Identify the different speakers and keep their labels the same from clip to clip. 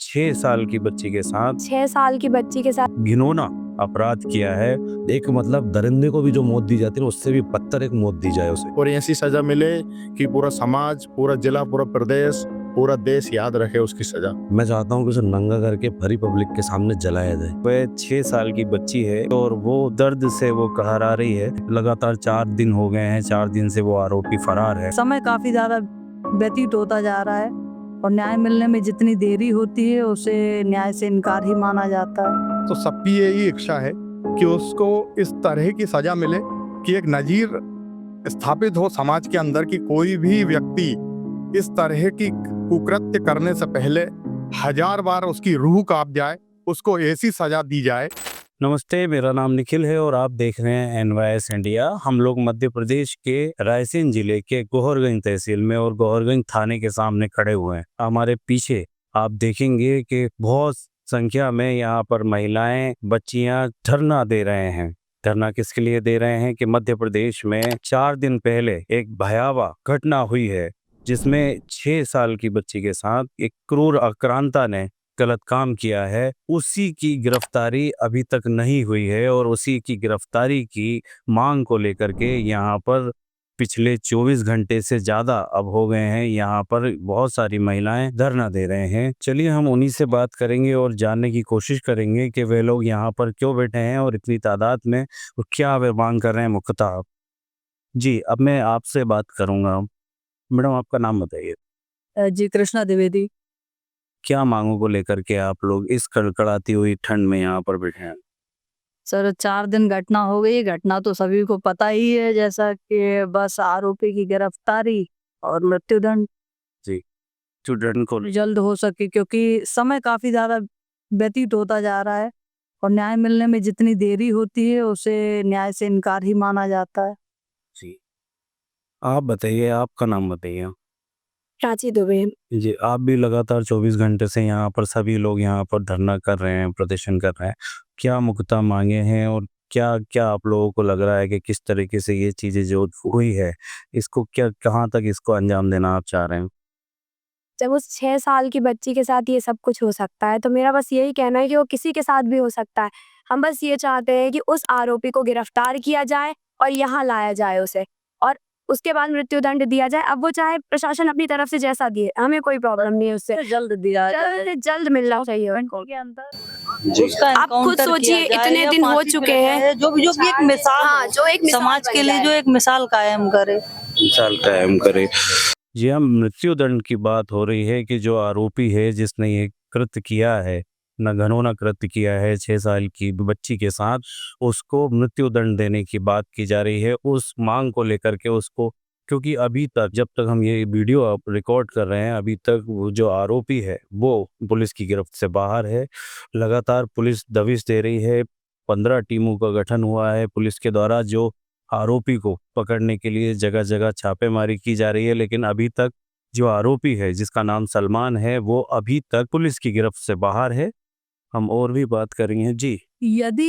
Speaker 1: 6 साल की बच्ची के साथ
Speaker 2: 6 साल की बच्ची के साथ
Speaker 1: घिनौना अपराध किया है। एक मतलब दरिंदे को भी जो मौत दी जाती है उससे भी बदतर एक मौत दी जाए उसे।
Speaker 3: और ऐसी सजा मिले कि पूरा समाज, पूरा जिला, पूरा प्रदेश, पूरा देश याद रखे उसकी सजा।
Speaker 1: मैं चाहता हूँ कि उसे नंगा करके भरी पब्लिक के सामने जलाया जाए। वह 6 साल की बच्ची है और वो दर्द से वो कहरा रही है। लगातार 4 दिन हो गए हैं, 4 दिन से वो आरोपी फरार है।
Speaker 4: समय काफी ज्यादा व्यतीत होता जा रहा है और न्याय मिलने में जितनी देरी होती है उसे न्याय से इनकार ही माना जाता है।
Speaker 3: तो सबकी यही इच्छा है कि उसको इस तरह की सजा मिले कि एक नजीर स्थापित हो समाज के अंदर कि कोई भी व्यक्ति इस तरह की कुकृत्य करने से पहले 1000 बार उसकी रूह कांप जाए, उसको ऐसी सजा दी जाए।
Speaker 1: नमस्ते, मेरा नाम निखिल है और आप देख रहे हैं NYS इंडिया। हम लोग मध्य प्रदेश के रायसेन जिले के गोहरगंज तहसील में और गोहरगंज थाने के सामने खड़े हुए हैं। हमारे पीछे आप देखेंगे कि बहुत संख्या में यहाँ पर महिलाएं, बच्चियां धरना दे रहे हैं। धरना किसके लिए दे रहे हैं कि मध्य प्रदेश में 4 दिन पहले एक भयावह घटना हुई है जिसमें 6 साल की बच्ची के साथ एक क्रूर आक्रांता ने गलत काम किया है। उसी की गिरफ्तारी अभी तक नहीं हुई है और उसी की गिरफ्तारी की मांग को लेकर के यहाँ पर पिछले 24 घंटे से ज़्यादा अब हो गए हैं। यहाँ पर बहुत सारी महिलाएं धरना दे रहे हैं। चलिए हम उन्हीं से बात करेंगे और जानने की कोशिश करेंगे कि वे लोग यहाँ पर क्यों बैठे हैं और इतनी तादाद में और क्या वे मांग कर रहे हैं मुख्यतः। जी, अब मैं आपसे बात करूँगा। मैडम, आपका नाम बताइए।
Speaker 4: जी, कृष्णा द्विवेदी।
Speaker 1: क्या मांगों को लेकर के आप लोग इस कड़कड़ाती हुई ठंड में यहाँ पर बैठे हैं?
Speaker 4: सर 4 दिन घटना हो गई। घटना तो सभी को पता ही है, जैसा कि बस आरोपी की गिरफ्तारी और मृत्युदंड
Speaker 1: जी, स्टूडेंट को
Speaker 4: जल्द हो सके, क्योंकि समय काफी ज्यादा व्यतीत होता जा रहा है और न्याय मिलने में जितनी देरी होती है उसे न्याय से इनकार ही माना जाता है।
Speaker 1: जी, आप बताइए, आपका नाम बताइए।
Speaker 2: प्राची दुबे।
Speaker 1: जी, आप भी लगातार 24 घंटे से यहाँ पर सभी लोग यहाँ पर धरना कर रहे हैं, प्रदर्शन कर रहे हैं। क्या मुख्यतः मांगे हैं और क्या क्या आप लोगों को लग रहा है कि किस तरीके से ये चीज़ें जो हुई है, इसको क्या कहाँ तक इसको अंजाम देना आप चाह रहे हैं?
Speaker 2: जब उस 6 साल की बच्ची के साथ ये सब कुछ हो सकता है तो मेरा बस यही कहना है कि वो किसी के साथ भी हो सकता है। हम बस ये चाहते हैं कि उस आरोपी को गिरफ्तार किया जाए और यहाँ लाया जाए उसे, और उसके बाद मृत्युदंड दिया जाए। अब वो चाहे प्रशासन अपनी तरफ से जैसा दिए, हमें कोई प्रॉब्लम नहीं है उससे।
Speaker 4: जल्द दिया जाए।
Speaker 2: जल्द जल्द मिलना चाहिए उनको।
Speaker 4: के अंदर
Speaker 1: जी,
Speaker 4: उसका
Speaker 2: आप खुद
Speaker 4: एनकाउंटर
Speaker 2: सोचिए,
Speaker 4: किया जाए
Speaker 2: इतने
Speaker 4: या
Speaker 2: दिन हो
Speaker 4: फांसी
Speaker 2: चुके
Speaker 4: पे
Speaker 2: हैं।
Speaker 4: लगाए, जो भी एक मिसाल
Speaker 2: हाँ,
Speaker 4: हो,
Speaker 2: जो एक मिसाल
Speaker 4: समाज
Speaker 2: बन
Speaker 4: के लिए
Speaker 2: जाए।
Speaker 4: जो एक मिसाल कायम करे।
Speaker 1: मिसाल कायम करे। जी, हम मृत्युदंड की बात हो रही है कि जो आरोपी है जिसने ये कृत्य किया है, न घिनौना कृत्य किया है 6 साल की बच्ची के साथ, उसको मृत्युदंड देने की बात की जा रही है। उस मांग को लेकर के उसको, क्योंकि अभी तक जब तक हम ये वीडियो आप रिकॉर्ड कर रहे हैं अभी तक वो जो आरोपी है वो पुलिस की गिरफ्त से बाहर है। लगातार पुलिस दबिश दे रही है। 15 टीमों का गठन हुआ है पुलिस के द्वारा जो आरोपी को पकड़ने के लिए जगह जगह छापेमारी की जा रही है, लेकिन अभी तक जो आरोपी है जिसका नाम सलमान है वो अभी तक पुलिस की गिरफ्त से बाहर है। हम और भी बात करेंगे। जी,
Speaker 4: यदि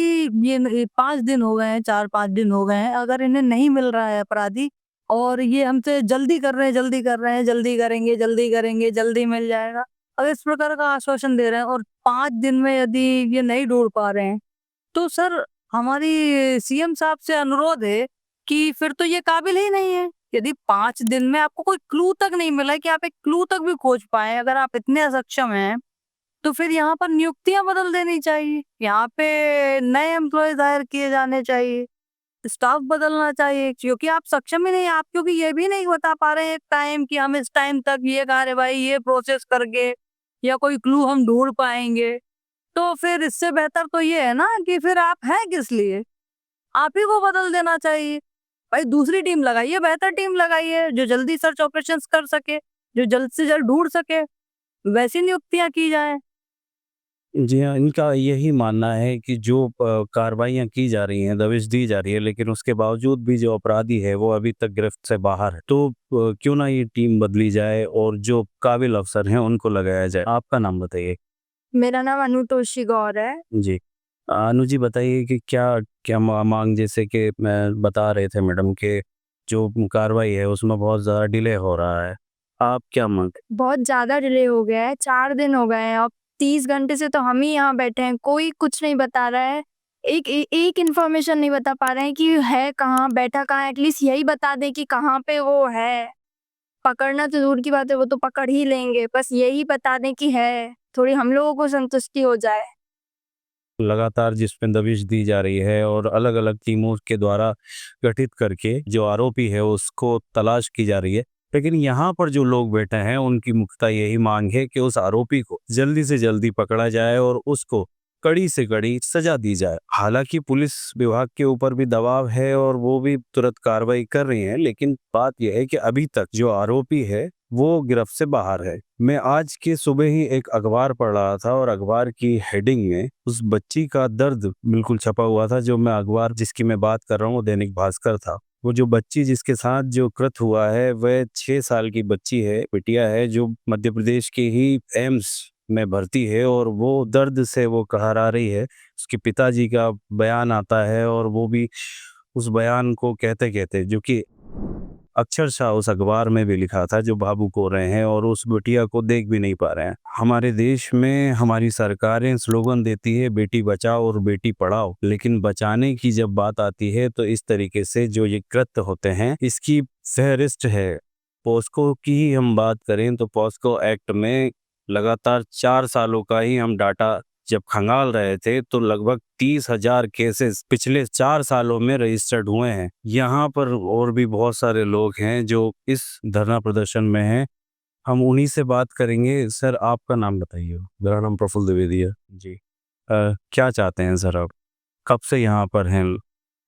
Speaker 4: ये 5 दिन हो गए हैं, 4-5 दिन हो गए हैं, अगर इन्हें नहीं मिल रहा है अपराधी और ये हमसे जल्दी कर रहे हैं, जल्दी कर रहे हैं, जल्दी करेंगे, जल्दी करेंगे, जल्दी मिल जाएगा, अगर इस प्रकार का आश्वासन दे रहे हैं और 5 दिन में यदि ये नहीं ढूंढ पा रहे हैं, तो सर हमारी सीएम साहब से अनुरोध है कि फिर तो ये काबिल ही नहीं है। यदि 5 दिन में आपको कोई क्लू तक नहीं मिला है कि आप एक क्लू तक भी खोज पाए, अगर आप इतने असक्षम हैं, तो फिर यहाँ पर नियुक्तियां बदल देनी चाहिए। यहाँ पे नए एम्प्लॉयज हायर किए जाने चाहिए, स्टाफ बदलना चाहिए, क्योंकि आप सक्षम ही नहीं, आप क्योंकि ये भी नहीं बता पा रहे हैं टाइम कि हम इस टाइम तक ये कार्यवाही, ये प्रोसेस करके या कोई क्लू हम ढूंढ पाएंगे। तो फिर इससे बेहतर तो ये है ना कि फिर आप हैं किस लिए, आप ही को बदल देना चाहिए। भाई दूसरी टीम लगाइए, बेहतर टीम लगाइए जो जल्दी सर्च ऑपरेशंस कर सके, जो जल्द से जल्द ढूंढ सके, वैसी नियुक्तियां की जाए।
Speaker 1: जी हाँ, इनका यही मानना है कि जो कार्रवाइयाँ की जा रही हैं, दबिश दी जा रही है, लेकिन उसके बावजूद भी जो अपराधी है वो अभी तक गिरफ्त से बाहर है। तो क्यों ना ये टीम बदली जाए और जो काबिल अफसर हैं उनको लगाया जाए। आपका नाम बताइए।
Speaker 2: मेरा नाम अनुतोषी गौर है।
Speaker 1: जी, अनु जी बताइए कि क्या क्या मांग, जैसे कि मैं बता रहे थे मैडम के जो कार्रवाई है उसमें बहुत ज़्यादा डिले हो रहा है, आप क्या मांग?
Speaker 2: बहुत ज्यादा डिले हो गया है, 4 दिन हो गए हैं। अब 30 घंटे से तो हम ही यहाँ बैठे हैं, कोई कुछ नहीं बता रहा है। एक इन्फॉर्मेशन नहीं बता पा रहे हैं कि है कहाँ, बैठा कहाँ है। एटलीस्ट यही बता दें कि कहाँ पे वो है। पकड़ना तो दूर की बात है, वो तो पकड़ ही लेंगे, बस यही बता दें कि है, थोड़ी हम लोगों को संतुष्टि हो जाए।
Speaker 1: लगातार जिस पे दबिश दी जा रही है और अलग अलग टीमों के द्वारा गठित करके जो आरोपी है उसको तलाश की जा रही है, लेकिन यहाँ पर जो लोग बैठे हैं उनकी मुख्यतः यही मांग है कि उस आरोपी को जल्दी से जल्दी पकड़ा जाए और उसको कड़ी से कड़ी सजा दी जाए। हालांकि पुलिस विभाग के ऊपर भी दबाव है और वो भी तुरंत कार्रवाई कर रही है, लेकिन बात यह है कि अभी तक जो आरोपी है वो गिरफ्त से बाहर है। मैं आज के सुबह ही एक अखबार पढ़ रहा था और अखबार की हेडिंग में उस बच्ची का दर्द बिल्कुल छपा हुआ था। जो मैं अखबार जिसकी मैं बात कर रहा हूँ वो दैनिक भास्कर था। वो जो बच्ची जिसके साथ जो कृत हुआ है वह 6 साल की बच्ची है, बिटिया है, जो मध्य प्रदेश के ही एम्स में भर्ती है और वो दर्द से वो कहरा रही है। उसके पिताजी का बयान आता है और वो भी उस बयान को कहते कहते, जो कि अक्षरशः उस अखबार में भी लिखा था, जो भावुक हो रहे हैं और उस बिटिया को देख भी नहीं पा रहे हैं। हमारे देश में हमारी सरकारें स्लोगन देती है बेटी बचाओ और बेटी पढ़ाओ, लेकिन बचाने की जब बात आती है तो इस तरीके से जो ये कृत्य होते हैं इसकी फहरिस्त है। पॉस्को की ही हम बात करें तो पॉस्को एक्ट में लगातार 4 सालों का ही हम डाटा जब खंगाल रहे थे तो लगभग 30,000 केसेस पिछले 4 सालों में रजिस्टर्ड हुए हैं। यहाँ पर और भी बहुत सारे लोग हैं जो इस धरना प्रदर्शन में हैं, हम उन्हीं से बात करेंगे। सर, आपका नाम बताइए।
Speaker 5: मेरा नाम प्रफुल्ल द्विवेदी है
Speaker 1: जी। क्या चाहते हैं सर आप? कब से यहाँ पर हैं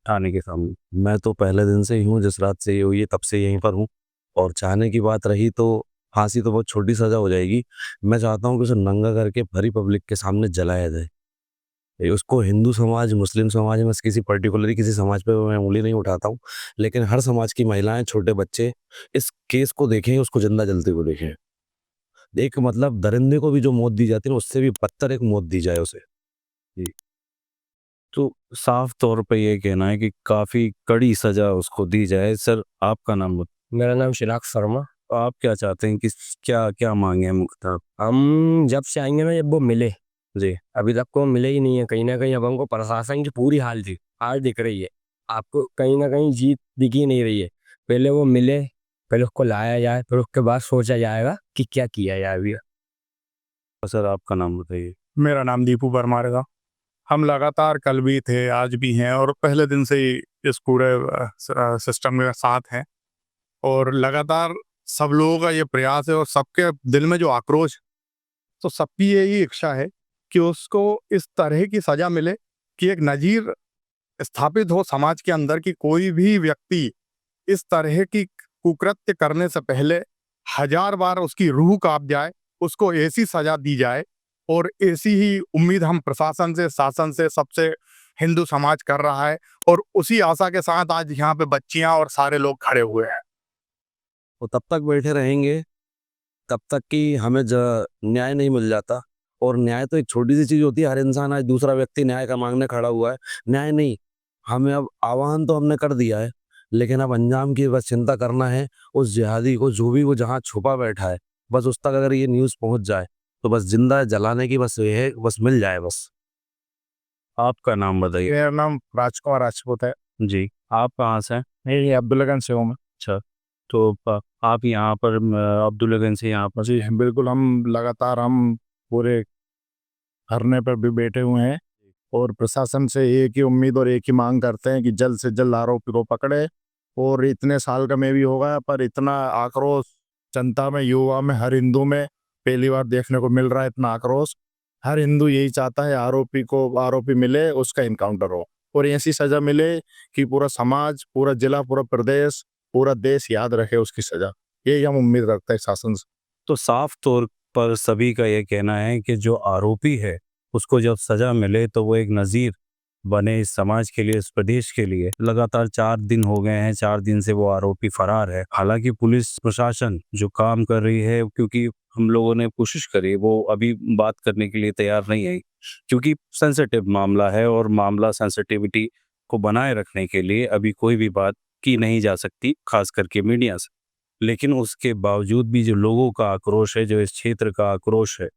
Speaker 1: थाने के सामने?
Speaker 5: मैं तो पहले दिन से ही हूँ, जिस रात से ये हुई है तब से यहीं पर हूँ। और चाहने की बात रही तो फांसी तो बहुत छोटी सज़ा हो जाएगी। मैं चाहता हूँ कि उसे नंगा करके भरी पब्लिक के सामने जलाया जाए। उसको हिंदू समाज, मुस्लिम समाज में किसी पर्टिकुलरली किसी समाज पे मैं उंगली नहीं उठाता हूँ, लेकिन हर समाज की महिलाएं, छोटे बच्चे इस केस को देखें, उसको जिंदा जलते हुए देखें। एक मतलब दरिंदे को भी जो मौत दी जाती है ना, उससे भी बदतर एक मौत दी जाए उसे।
Speaker 1: तो साफ तौर पे ये कहना है कि काफ़ी कड़ी सज़ा उसको दी जाए। सर, आपका नाम बताइए।
Speaker 6: मेरा नाम चिराग शर्मा।
Speaker 1: आप क्या चाहते हैं कि क्या क्या मांगे हैं मुख्तार?
Speaker 6: हम जब से आएंगे ना, जब वो मिले,
Speaker 1: जी।
Speaker 6: अभी तक को मिले ही नहीं है। कहीं ना कहीं अब हमको प्रशासन की पूरी हार दिख रही है। आपको कहीं ना कहीं जीत दिख ही नहीं रही है। पहले वो मिले, पहले उसको लाया जाए, फिर उसके बाद सोचा जाएगा कि क्या किया जाए। अभी
Speaker 1: सर, आपका नाम बताइए।
Speaker 3: मेरा नाम दीपू परमार था। हम लगातार कल भी थे, आज भी हैं और पहले दिन से ही इस पूरे सिस्टम के साथ हैं। और लगातार सब लोगों का ये प्रयास है और सबके दिल में जो आक्रोश, तो सबकी यही इच्छा है कि उसको इस तरह की सजा मिले कि एक नजीर स्थापित हो समाज के अंदर कि कोई भी व्यक्ति इस तरह की कुकृत्य करने से पहले 1000 बार उसकी रूह कांप जाए, उसको ऐसी सजा दी जाए। और ऐसी ही उम्मीद हम प्रशासन से, शासन से, सबसे हिंदू समाज कर रहा है। और उसी आशा के साथ आज यहाँ पे बच्चियां और सारे लोग खड़े हुए हैं।
Speaker 5: वो तब तक बैठे रहेंगे तब तक कि हमें न्याय नहीं मिल जाता। और न्याय तो एक छोटी सी चीज़ होती है। हर इंसान, आज दूसरा व्यक्ति न्याय का मांगने खड़ा हुआ है, न्याय नहीं। हमें अब आह्वान तो हमने कर दिया है, लेकिन अब अंजाम की बस चिंता करना है। उस जिहादी को, जो भी वो जहाँ छुपा बैठा है, बस उस तक अगर ये न्यूज़ पहुँच जाए तो बस जिंदा जलाने की बस ये है, बस मिल जाए बस।
Speaker 1: आपका नाम बताइए।
Speaker 3: मेरा नाम राजकुमार राजपूत है।
Speaker 1: जी। आप कहाँ से हैं?
Speaker 3: मैं अब्दुल्लागंज से हूँ मैं।
Speaker 1: अच्छा, तो आप यहाँ पर अब्दुल्लागंज से यहाँ पर?
Speaker 3: जी बिल्कुल, हम लगातार हम पूरे धरने पर भी बैठे हुए हैं और प्रशासन से एक ही उम्मीद और एक ही मांग करते हैं कि जल्द से जल्द आरोपी को पकड़े। और इतने साल का मैं भी होगा, पर इतना आक्रोश जनता में, युवा में, हर हिंदू में पहली बार देखने को मिल रहा है। इतना आक्रोश हर हिंदू यही चाहता है, आरोपी मिले, उसका इनकाउंटर हो और ऐसी सजा मिले कि पूरा समाज, पूरा जिला, पूरा प्रदेश, पूरा देश याद रखे उसकी सजा। यही हम उम्मीद रखते हैं शासन से।
Speaker 1: तो साफ तौर पर सभी का ये कहना है कि जो आरोपी है उसको जब सजा मिले तो वो एक नज़ीर बने इस समाज के लिए, इस प्रदेश के लिए। लगातार 4 दिन हो गए हैं, 4 दिन से वो आरोपी फरार है। हालांकि पुलिस प्रशासन जो काम कर रही है, क्योंकि हम लोगों ने कोशिश करी, वो अभी बात करने के लिए तैयार नहीं है, क्योंकि सेंसिटिव मामला है और मामला सेंसिटिविटी को बनाए रखने के लिए अभी कोई भी बात की नहीं जा सकती, खास करके मीडिया से। लेकिन उसके बावजूद भी जो लोगों का आक्रोश है, जो इस क्षेत्र का आक्रोश है,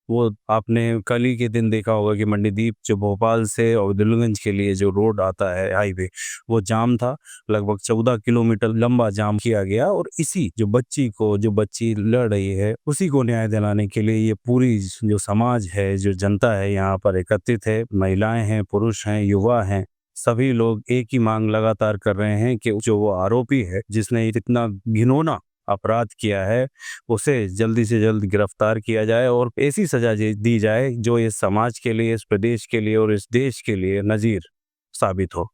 Speaker 1: वो आपने कल ही के दिन देखा होगा कि मंडीदीप जो भोपाल से और अब्दुलगंज के लिए जो रोड आता है हाईवे, वो जाम था। लगभग 14 किलोमीटर लंबा जाम किया गया और इसी जो बच्ची लड़ रही है उसी को न्याय दिलाने के लिए ये पूरी जो समाज है, जो जनता है यहाँ पर एकत्रित है। महिलाएं हैं, पुरुष हैं, युवा हैं, सभी लोग एक ही मांग लगातार कर रहे हैं कि जो वो आरोपी है जिसने इतना घिनौना अपराध किया है उसे जल्दी से जल्द गिरफ्तार किया जाए और ऐसी सजा दी जाए जो इस समाज के लिए, इस प्रदेश के लिए और इस देश के लिए नजीर साबित हो।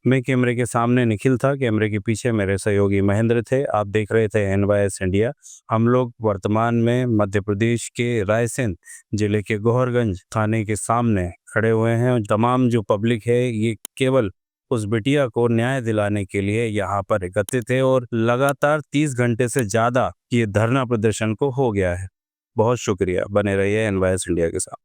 Speaker 1: मैं कैमरे के सामने निखिल था, कैमरे के पीछे मेरे सहयोगी महेंद्र थे। आप देख रहे थे NYS इंडिया। हम लोग वर्तमान में मध्य प्रदेश के रायसेन जिले के गौहरगंज थाने के सामने खड़े हुए हैं और तमाम जो पब्लिक है ये केवल उस बिटिया को न्याय दिलाने के लिए यहाँ पर एकत्रित है और लगातार 30 घंटे से ज़्यादा ये धरना प्रदर्शन को हो गया है। बहुत शुक्रिया, बने रहिए NYS इंडिया के साथ।